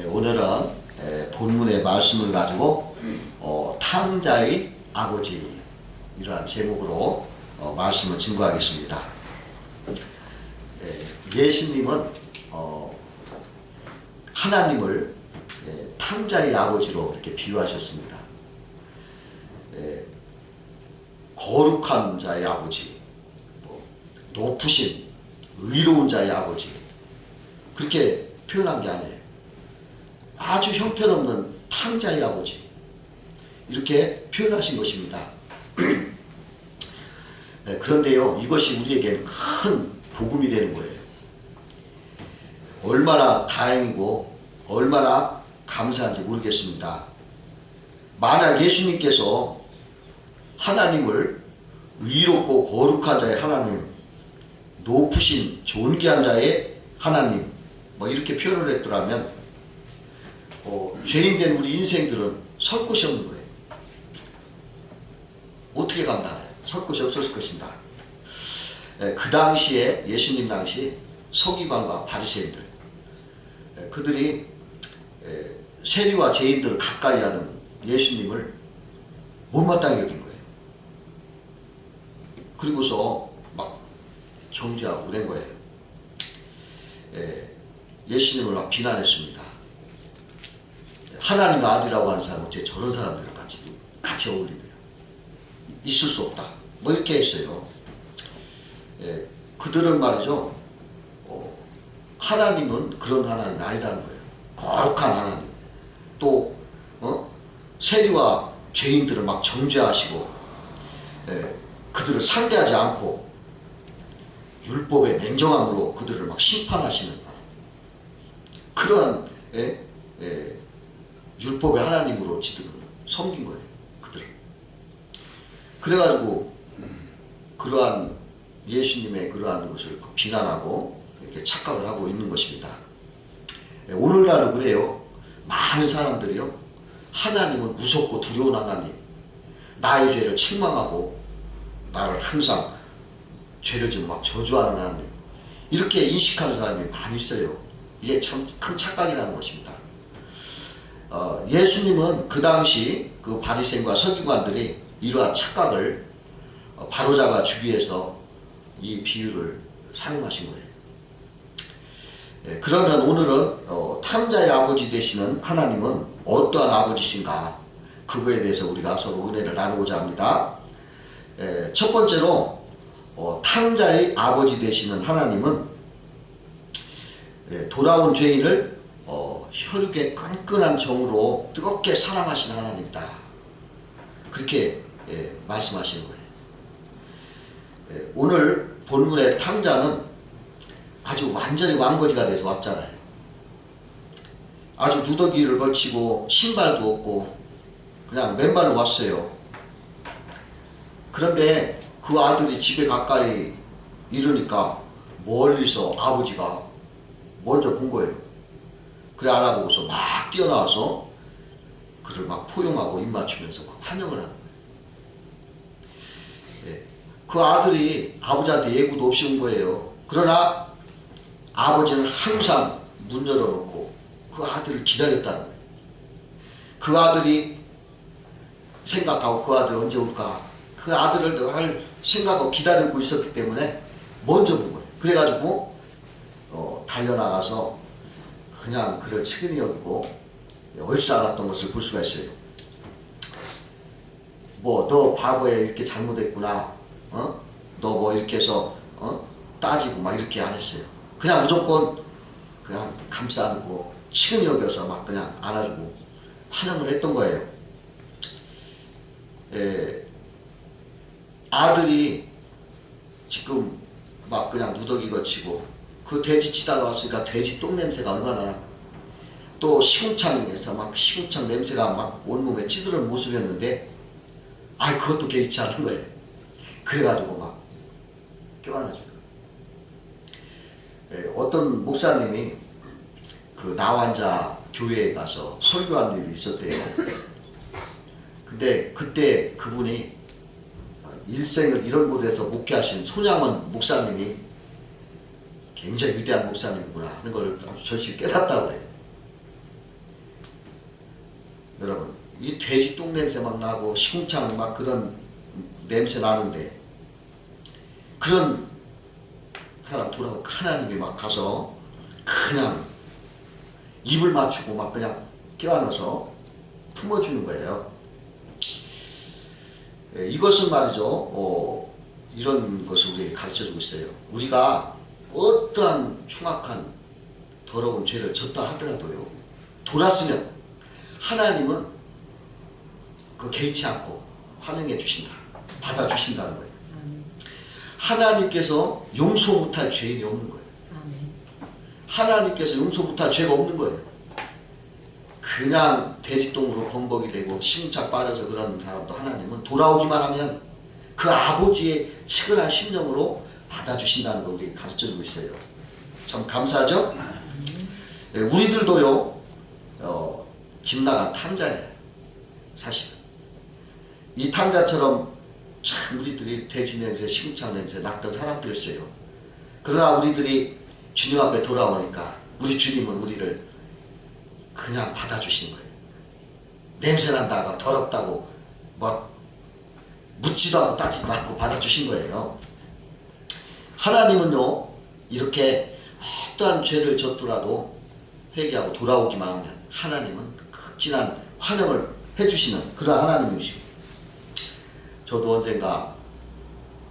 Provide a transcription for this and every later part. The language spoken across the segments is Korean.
오늘은 본문의 말씀을 가지고 탕자의 아버지 이러한 제목으로 말씀을 증거하겠습니다. 예수님은 하나님을 탕자의 아버지로 이렇게 비유하셨습니다. 거룩한 자의 아버지, 높으신 의로운 자의 아버지, 그렇게 표현한 게 아니에요. 아주 형편없는 탕자의 아버지, 이렇게 표현하신 것입니다. 그런데요, 이것이 우리에게는 큰 복음이 되는 거예요. 얼마나 다행이고 얼마나 감사한지 모르겠습니다. 만약 예수님께서 하나님을 의롭고 거룩한 자의 하나님, 높으신 존귀한 자의 하나님, 이렇게 표현을 했더라면 죄인된 우리 인생들은 설 곳이 없는 거예요. 어떻게 감당해요? 설 곳이 없었을 것입니다. 그 당시에, 예수님 당시 서기관과 바리새인들, 그들이 세리와 죄인들을 가까이 하는 예수님을 못마땅히 여긴 거예요. 그리고서 막 정죄하고 그런 거예요. 예수님을 막 비난했습니다. 하나님의 아들이라고 하는 사람은 어째 저런 사람들과 같이 어울리며 있을 수 없다, 이렇게 했어요. 그들은 말이죠, 하나님은 그런 하나님이 아니라는 거예요. 거룩한 하나님, 또 세리와 죄인들을 막 정죄하시고 그들을 상대하지 않고 율법의 냉정함으로 그들을 막 심판하시는 그러한 율법의 하나님으로 지들을 섬긴 거예요, 그들을. 그래가지고 그러한 예수님의 그러한 것을 비난하고 이렇게 착각을 하고 있는 것입니다. 오늘날도 그래요. 많은 사람들이요, 하나님은 무섭고 두려운 하나님, 나의 죄를 책망하고 나를 항상 죄를 지금 막 저주하는 하나님, 이렇게 인식하는 사람이 많이 있어요. 이게 참 큰 착각이라는 것입니다. 예수님은 그 당시 그 바리새인과 서기관들이 이러한 착각을 바로잡아 주기 위해서 이 비유를 사용하신 거예요. 그러면 오늘은 탕자의 아버지 되시는 하나님은 어떠한 아버지신가, 그거에 대해서 우리가 서로 은혜를 나누고자 합니다. 첫 번째로 탕자의 아버지 되시는 하나님은 돌아온 죄인을 혈육의 끈끈한 정으로 뜨겁게 사랑하시는 하나님이다, 그렇게 말씀하시는 거예요. 오늘 본문의 탕자는 아주 완전히 왕거지가 돼서 왔잖아요. 아주 누더기를 걸치고 신발도 없고 그냥 맨발로 왔어요. 그런데 그 아들이 집에 가까이 이르니까 멀리서 아버지가 먼저 본 거예요. 그래 알아보고서 막 뛰어나와서 그를 막 포용하고 입맞추면서 막 환영을 하는 거예요. 그 아들이 아버지한테 예고도 없이 온 거예요. 그러나 아버지는 항상 문 열어놓고 그 아들을 기다렸다는 거예요. 그 아들이 생각하고 그 아들 언제 올까, 그 아들을 늘 생각하고 기다리고 있었기 때문에 먼저 본 거예요. 그래가지고 달려나가서 그냥 그를 측은히 여기고 얼싸안았던 것을 볼 수가 있어요. 너 과거에 이렇게 잘못했구나, 너 이렇게 해서 따지고 막 이렇게 안 했어요. 그냥 무조건 그냥 감싸 안고 측은히 여겨서 막 그냥 안아주고 환영을 했던 거예요. 아들이 지금 막 그냥 누더기 걸치고 그 돼지 치다가 왔으니까 돼지 똥 냄새가 얼마나 나, 또 시궁창에서 막 시궁창 냄새가 막 온몸에 찌드는 모습이었는데 그것도 개의치 않은 거예요. 그래가지고 막 껴안아주는 거예요. 어떤 목사님이 그 나환자 교회에 가서 설교한 일이 있었대요. 근데 그때 그분이 일생을 이런 곳에서 목회하신 손양원 목사님이 굉장히 위대한 목사님이구나 하는 걸 아주 절실히 깨닫다고 그래요. 돼지 똥 냄새 막 나고 시궁창 막 그런 냄새 나는데 그런 사람 돌아오고 하나님이 막 가서 그냥 입을 맞추고 막 그냥 껴안아서 품어주는 거예요. 이것은 말이죠. 이런 것을 우리에게 가르쳐주고 있어요. 우리가 어떠한 흉악한 더러운 죄를 졌다 하더라도요. 돌았으면 하나님은 그 개의치 않고 환영해 주신다. 받아주신다는 거예요. 하나님께서 용서 못할 죄인이 없는 거예요. 하나님께서 용서 못할 죄가 없는 거예요. 그냥 돼지똥으로 범벅이 되고 시궁창 빠져서 그러는 사람도 하나님은 돌아오기만 하면 그 아버지의 측은한 심령으로 받아주신다는 걸 우리에게 가르쳐주고 있어요. 참 감사하죠? 우리들도요, 집 나간 탕자예요. 사실은. 이 탕자처럼 참 우리들이 돼지 냄새, 시궁창 냄새 났던 사람들이었어요. 그러나 우리들이 주님 앞에 돌아오니까 우리 주님은 우리를 그냥 받아주시는 거예요. 냄새난다가 더럽다고 뭐 묻지도 않고 따지도 않고 받아주신 거예요. 하나님은요, 이렇게 어떠한 죄를 졌더라도 회개하고 돌아오기만 하면 하나님은 극진한 환영을 해주시는 그런 하나님이십니다. 저도 언젠가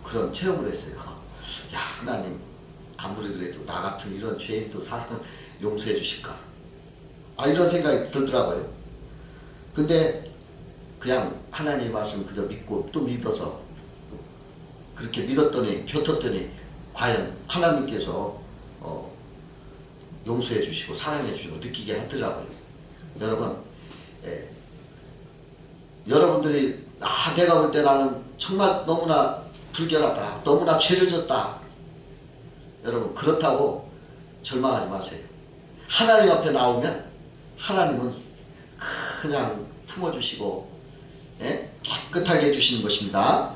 그런 체험을 했어요. 야, 하나님 아무리 그래도 나 같은 이런 죄인도 사람을 용서해 주실까? 이런 생각이 들더라고요. 근데 그냥 하나님의 말씀 그저 믿고 또 믿어서 그렇게 믿었더니 펴텄더니 과연 하나님께서 용서해 주시고 사랑해 주시고 느끼게 하더라고요. 여러분, 여러분들이 내가 볼 때 나는 정말 너무나 불결하다, 너무나 죄를 졌다, 여러분 그렇다고 절망하지 마세요. 하나님 앞에 나오면 하나님은 그냥 품어주시고 깨끗하게 해주시는 것입니다.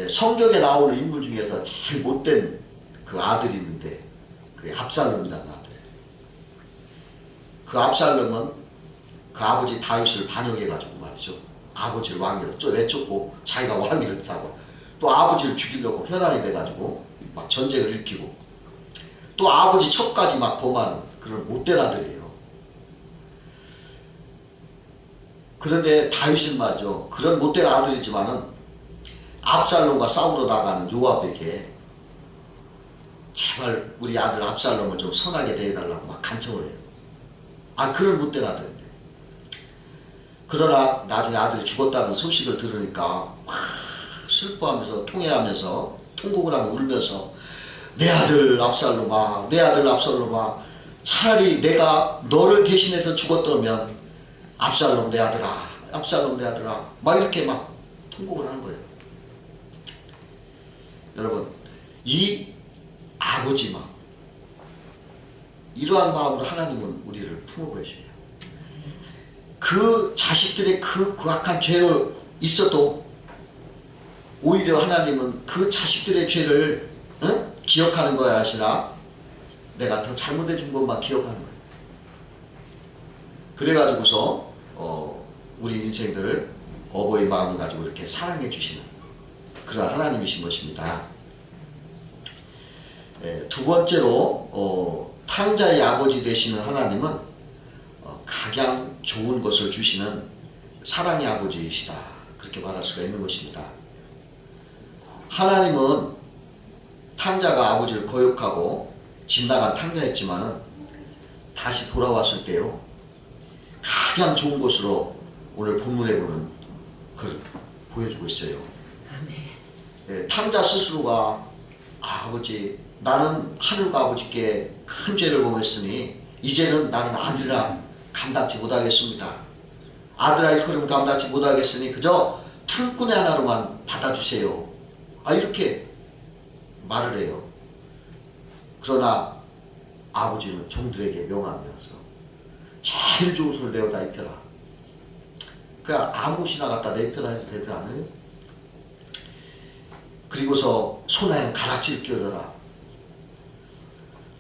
성경에 나오는 인물 중에서 제일 못된 그 아들이 있는데 그 압살롬이라는 아들. 그 압살롬은 그 아버지 다윗을 반역해가지고 말이죠. 아버지를 왕위에서 내쫓고 자기가 왕위를 사고 또 아버지를 죽이려고 현안이 돼가지고 막 전쟁을 일으키고 또 아버지 첩까지 막 범하는 그런 못된 아들이에요. 그런데 다윗은 말이죠. 그런 못된 아들이지만은 압살롬과 싸우러 나가는 요압에게 제발 우리 아들 압살롬을 좀 선하게 대해달라고 막 간청을 해요. 그런 못된 아들인데. 그러나 나중에 아들이 죽었다는 소식을 들으니까 막 슬퍼하면서 통회하면서 통곡을 하며 울면서 내 아들 압살롬아, 내 아들 압살롬아, 차라리 내가 너를 대신해서 죽었더면 압살롬 내 아들아, 압살롬 내 아들아, 막 이렇게 막 통곡을 하는 거예요. 여러분, 이 아버지 마음, 이러한 마음으로 하나님은 우리를 품어보셔요. 그 자식들의 그 악한 죄를 있어도 오히려 하나님은 그 자식들의 죄를 기억하는 거야 하시나 내가 더 잘못해 준 것만 기억하는 거예요. 그래가지고서 우리 인생들을 어버이 마음을 가지고 이렇게 사랑해 주시는 그런 하나님이신 것입니다. 두 번째로 탕자의 아버지 되시는 하나님은 각양 좋은 것을 주시는 사랑의 아버지이시다, 그렇게 말할 수가 있는 것입니다. 하나님은 탕자가 아버지를 거역하고 집 나간 탕자였지만은 다시 돌아왔을 때요, 가장 좋은 것으로 오늘 본문에 보는 그걸 보여주고 있어요. 탕자 스스로가 아버지, 나는 하늘과 아버지께 큰 죄를 범했으니 이제는 나는 아들아 감당치 못하겠습니다. 아들아 일컬음 감당치 못하겠으니 그저 풀꾼의 하나로만 받아주세요. 이렇게 말을 해요. 그러나 아버지는 종들에게 명하면서 제일 좋은 옷을 내어다 입혀라. 그냥 아무 옷이나 갖다 내펴라 해도 되지 않아요? 그리고서 손에는 가락지를 껴줘라.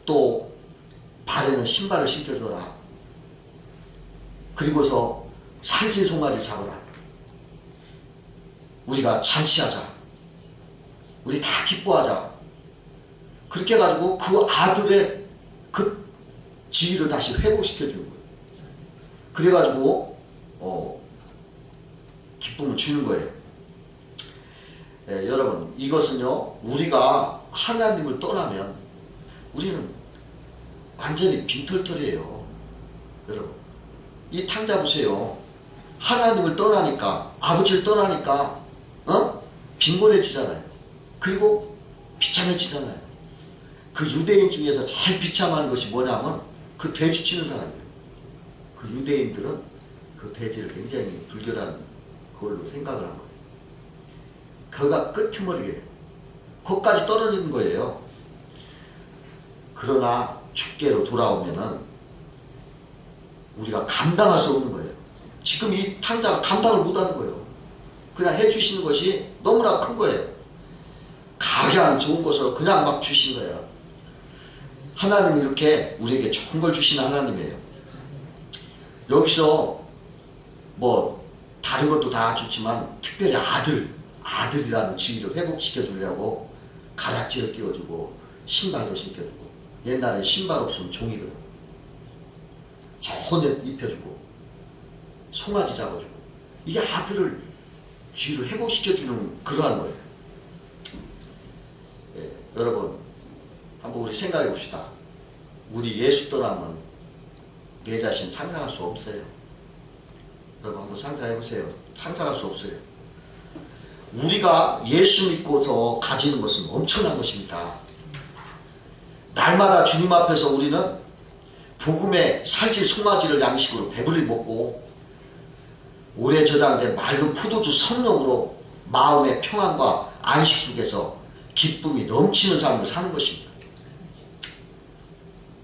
또 발에는 신발을 신겨줘라. 그리고서 살찐 송아지 잡으라. 우리가 잔치하자. 우리 다 기뻐하자. 그렇게 해가지고 그 아들의 그 지위를 다시 회복시켜 주는 거예요. 그래가지고 기쁨을 주는 거예요. 여러분, 이것은요, 우리가 하나님을 떠나면 우리는 완전히 빈털털이에요. 여러분, 이 탕자 보세요. 하나님을 떠나니까, 아버지를 떠나니까 빈곤해지잖아요. 그리고 비참해지잖아요. 그 유대인 중에서 제일 비참한 것이 뭐냐면 그 돼지 치는 사람이에요. 그 유대인들은 그 돼지를 굉장히 불결한 그걸로 생각을 한 거예요. 그가 끄트머리예요. 거기까지 떨어지는 거예요. 그러나 주께로 돌아오면은 우리가 감당할 수 없는 거예요. 지금 이 탕자가 감당을 못하는 거예요. 그냥 해주시는 것이 너무나 큰 거예요. 가장 좋은 것을 그냥 막 주신 거예요. 하나님이 이렇게 우리에게 좋은 걸 주시는 하나님이에요. 여기서 뭐 다른 것도 다 좋지만 특별히 아들이라는 지위를 회복시켜 주려고 가락지를 끼워주고 신발도 신겨주고, 옛날에 신발 없으면 종이거든. 좋은 옷 입혀주고 송아지 잡아주고, 이게 아들을 지위를 회복시켜주는 그러한 거예요. 여러분, 한번 우리 생각해 봅시다. 우리 예수 떠나면 내 자신 상상할 수 없어요. 여러분 한번 상상해 보세요. 상상할 수 없어요. 우리가 예수 믿고서 가지는 것은 엄청난 것입니다. 날마다 주님 앞에서 우리는 복음의 살찐 송아지를 양식으로 배불리 먹고, 오래 저장된 맑은 포도주 성령으로 마음의 평안과 안식 속에서 기쁨이 넘치는 삶을 사는 것입니다.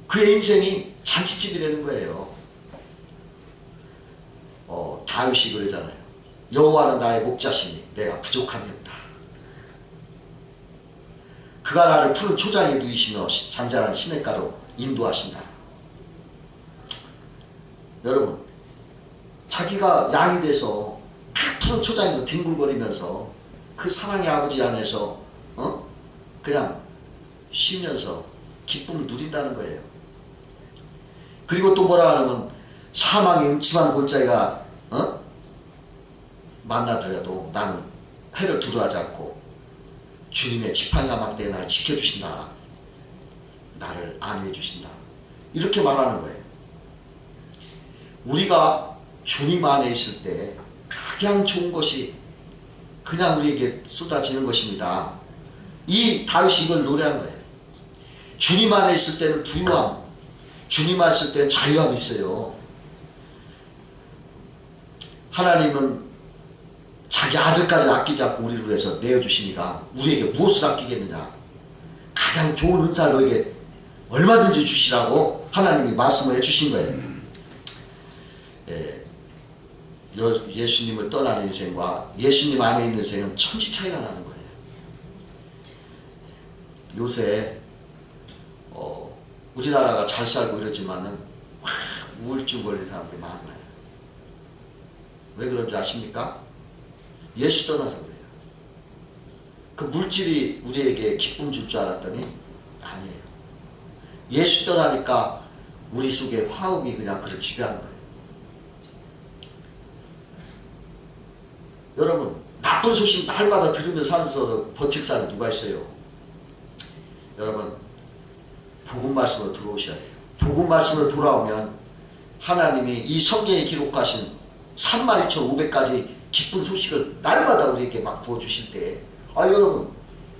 그의 인생이 잔치집이 되는 거예요. 다윗이 그러잖아요. 여호와는 나의 목자시니 내가 부족함이 없다. 그가 나를 푸른 초장에 누이시며 잔잔한 시냇가로 인도하신다. 여러분, 자기가 양이 돼서 푸른 초장에서 뒹굴거리면서 그 사랑의 아버지 안에서 그냥 쉬면서 기쁨을 누린다는 거예요. 그리고 또 뭐라 하냐면 사망의 음침한 골짜기가 만나더라도 나는 해를 두려워하지 않고 주님의 지팡이와 막대에 나를 지켜주신다. 나를 안위해 주신다. 이렇게 말하는 거예요. 우리가 주님 안에 있을 때 가장 좋은 것이 그냥 우리에게 쏟아지는 것입니다. 이 다윗이 이걸 노래한 거예요. 주님 안에 있을 때는 부유함, 주님 안에 있을 때는 자유함이 있어요. 하나님은 자기 아들까지 아끼지 않고 우리를 위해서 내어주시니까 우리에게 무엇을 아끼겠느냐. 가장 좋은 은사를 너에게 얼마든지 주시라고 하나님이 말씀을 해주신 거예요. 예수님을 떠나는 인생과 예수님 안에 있는 인생은 천지 차이가 나는 거예요. 요새 우리나라가 잘 살고 이러지만은 우울증 걸린 사람들이 많아요. 왜 그런지 아십니까? 예수 떠나서 그래요. 그 물질이 우리에게 기쁨 줄 줄 알았더니 아니에요. 예수 떠나니까 우리 속에 화음이 그냥 그를 지배하는 거예요. 여러분, 나쁜 소식 날마다 들으면서 살면서 버틸 사람 누가 있어요? 여러분, 복음 말씀으로 들어오셔야 돼요. 복음 말씀으로 돌아오면 하나님이 이 성경에 기록하신 32,500가지 기쁜 소식을 날마다 우리에게 막 부어주실 때, 여러분,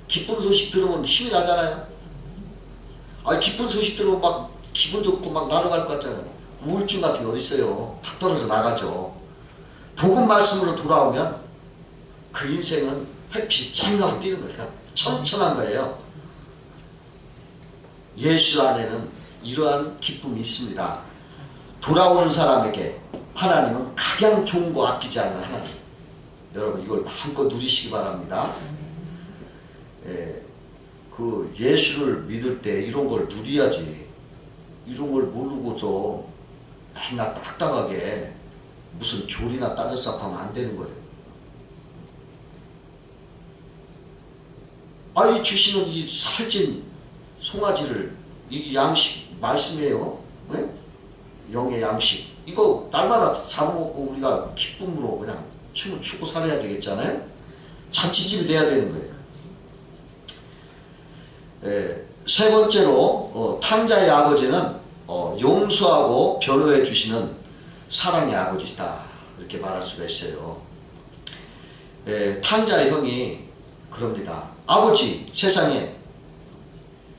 기쁜 소식 들으면 힘이 나잖아요. 기쁜 소식 들으면 막 기분 좋고 막 날아갈 것 같잖아요. 우울증 같은 게 어디 있어요? 탁 떨어져 나가죠. 복음 말씀으로 돌아오면 그 인생은 햇빛이 쨍하고 뛰는 거예요. 청청한 거예요. 예수 안에는 이러한 기쁨이 있습니다. 돌아오는 사람에게 하나님은 가장 좋은 거 아끼지 않는 하나님. 여러분, 이걸 마음껏 누리시기 바랍니다. 그 예수를 믿을 때 이런 걸 누려야지. 이런 걸 모르고서 맨날 딱딱하게 무슨 교리나 따졌어 하면 안 되는 거예요. 이 주시는 이 살찐 송아지를, 이 양식, 말씀이에요. 네? 영의 양식. 이거 날마다 잡아먹고 우리가 기쁨으로 그냥 춤을 추고 살아야 되겠잖아요. 잔치집이 돼야 되는 거예요. 세 번째로 탕자의 아버지는 용서하고 변호해 주시는 사랑의 아버지다, 이렇게 말할 수가 있어요. 탕자의 형이 그럽니다. 아버지, 세상에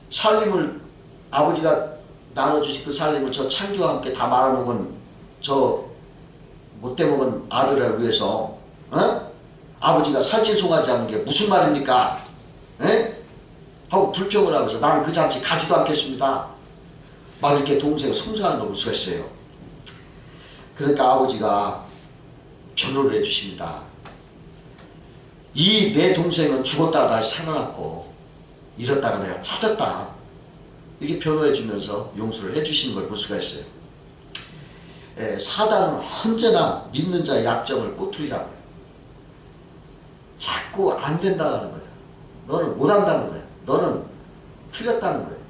살림을 아버지가 나눠주신 그 살림을 저 창기와 함께 다 말아먹은 저 못돼먹은 아들을 위해서 아버지가 살찐 송아지 잡는 게 무슨 말입니까? 하고 불평을 하면서 나는 그 잔치 가지도 않겠습니다. 막 이렇게 동생을 송사하는 걸 볼 수가 있어요. 그러니까 아버지가 변호를 해주십니다. 이 내 동생은 죽었다가 다시 살아났고 잃었다가 내가 찾았다. 이렇게 변호해주면서 용서를 해주시는 걸 볼 수가 있어요. 사단은 언제나 믿는 자의 약점을 꼬투리라고 해요. 자꾸 안 된다고 하는 거예요. 너는 못한다는 거예요. 너는 틀렸다는 거예요.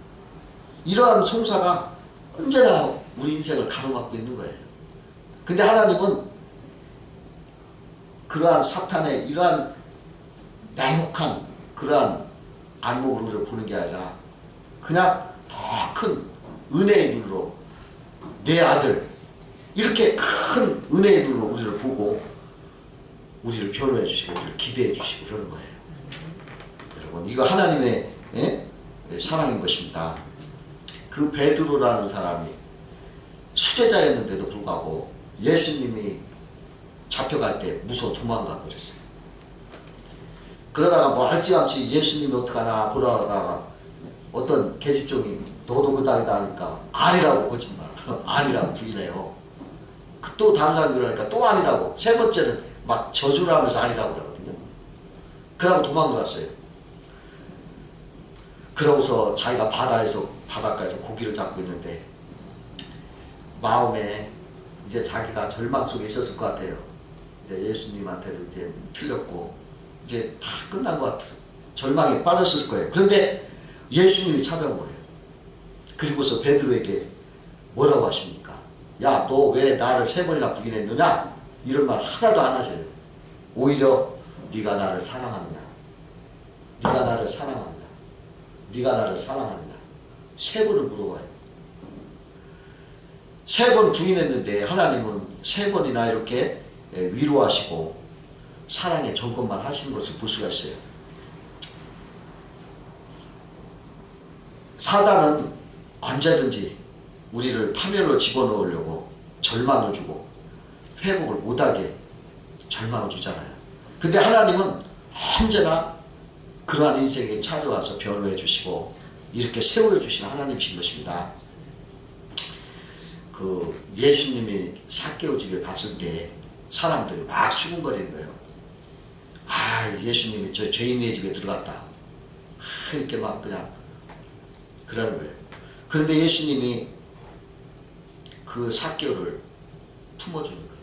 이러한 송사가 언제나 우리 인생을 가로막고 있는 거예요. 근데 하나님은 그러한 사탄의 이러한 냉혹한 그러한 안목으로 우리를 보는 게 아니라 그냥 더 큰 은혜의 눈으로 내 아들, 이렇게 큰 은혜의 눈으로 우리를 보고 우리를 변호해 주시고 우리를 기대해 주시고 그러는 거예요. 여러분, 이거 하나님의 사랑인 것입니다. 그 베드로라는 사람이 수제자였는데도 불구하고 예수님이 잡혀갈 때 무서워 도망가 버렸어요. 그러다가 뭐 알지않지 예수님이 어떡하나 보러 가다가 어떤 계집종이 너도 그 땅이다 하니까 아니라고 거짓말 아니라고 부인해요. 또 다른 사람이 그러니까 또 아니라고, 세 번째는 막 저주를 하면서 아니라고 그러거든요. 그러고 도망갔어요. 그러고서 자기가 바닷가에서 고기를 잡고 있는데 마음에 이제 자기가 절망 속에 있었을 것 같아요. 이제 예수님한테도 이제 틀렸고 이제 다 끝난 것 같아요. 절망에 빠졌을 거예요. 그런데 예수님이 찾아온 거예요. 그리고서 베드로에게 뭐라고 하십니까? 야, 너 왜 나를 3번이나 부인했느냐? 이런 말 하나도 안 하셔요. 오히려 네가 나를 사랑하느냐? 네가 나를 사랑하느냐? 네가 나를 사랑하느냐? 3번을 물어봐요. 3번 부인했는데 하나님은 3번이나 이렇게 위로하시고 사랑의 정권만 하시는 것을 볼 수가 있어요. 사단은 언제든지 우리를 파멸로 집어넣으려고 절망을 주고 회복을 못하게 절망을 주잖아요. 근데 하나님은 언제나 그러한 인생에 찾아와서 변호해 주시고 이렇게 세워 주시는 하나님이신 것입니다. 그 예수님이 삭개오 집에 갔을 때 사람들이 막 수군거리는 거예요. 예수님이 저 죄인의 집에 들어갔다. 이렇게 막 그냥 그러는 거예요. 그런데 예수님이 그 삭개오를 품어주는 거예요.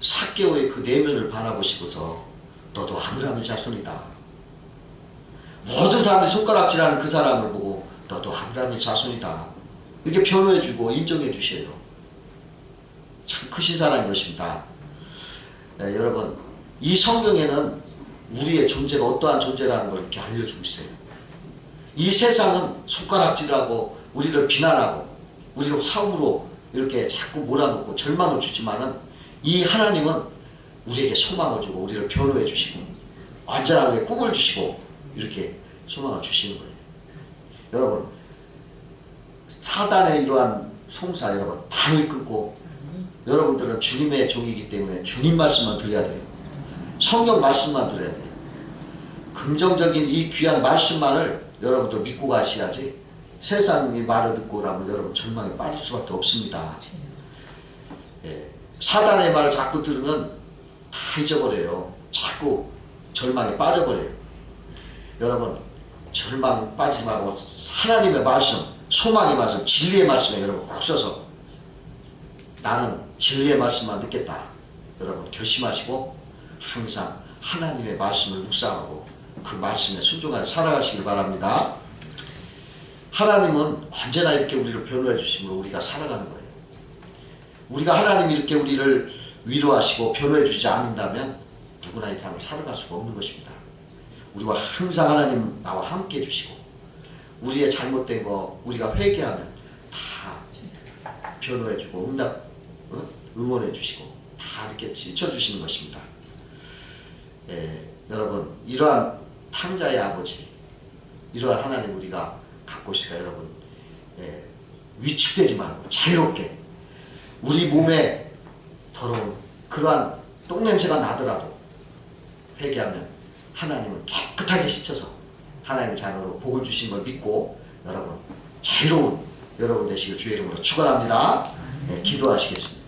삭개오의 그 내면을 바라보시고서 너도 아브라함의 자손이다. 모든 사람들이 손가락질하는 그 사람을 보고 너도 아브라함의 자손이다. 이렇게 변호해주고 인정해주셔요. 참 크신 사람인 것입니다. 여러분, 이 성경에는 우리의 존재가 어떠한 존재라는 걸 이렇게 알려주고 있어요. 이 세상은 손가락질하고 우리를 비난하고 우리를 화음으로 이렇게 자꾸 몰아넣고 절망을 주지만은 이 하나님은 우리에게 소망을 주고 우리를 변호해 주시고 완전하게 꿈을 주시고 이렇게 소망을 주시는 거예요. 여러분, 사단의 이러한 송사 여러분 단을 끊고 여러분들은 주님의 종이기 때문에 주님 말씀만 들어야 돼요. 성경 말씀만 들어야 돼요. 긍정적인 이 귀한 말씀만을 여러분들 믿고 가셔야지 세상의 말을 듣고 그러면 여러분 절망에 빠질 수밖에 없습니다. 사단의 말을 자꾸 들으면 다 잊어버려요. 자꾸 절망에 빠져버려요. 여러분 절망 빠지지 말고 하나님의 말씀, 소망의 말씀, 진리의 말씀에 여러분 꼭 서서 나는 진리의 말씀만 듣겠다. 여러분 결심하시고 항상 하나님의 말씀을 묵상하고 그 말씀에 순종하여 살아가시길 바랍니다. 하나님은 언제나 이렇게 우리를 변호해 주심으로 우리가 살아가는 거예요. 우리가 하나님이 이렇게 우리를 위로하시고 변호해 주지 않는다면 누구나 이 삶을 살아갈 수가 없는 것입니다. 우리와 항상 하나님 나와 함께 해주시고 우리의 잘못된 거 우리가 회개하면 다 변호해주고 응원해 주시고 다 이렇게 지켜주시는 것입니다. 여러분 이러한 탕자의 아버지 이러한 하나님 우리가 갖고 있을까 여러분 위축되지 말고 자유롭게 우리 몸에 더러운 그러한 똥냄새가 나더라도 회개하면 하나님은 깨끗하게 씻어서 하나님의 자녀로 복을 주신 걸 믿고 여러분 자유로운 여러분 되시길 주의 이름으로 축원합니다. 기도하시겠습니다.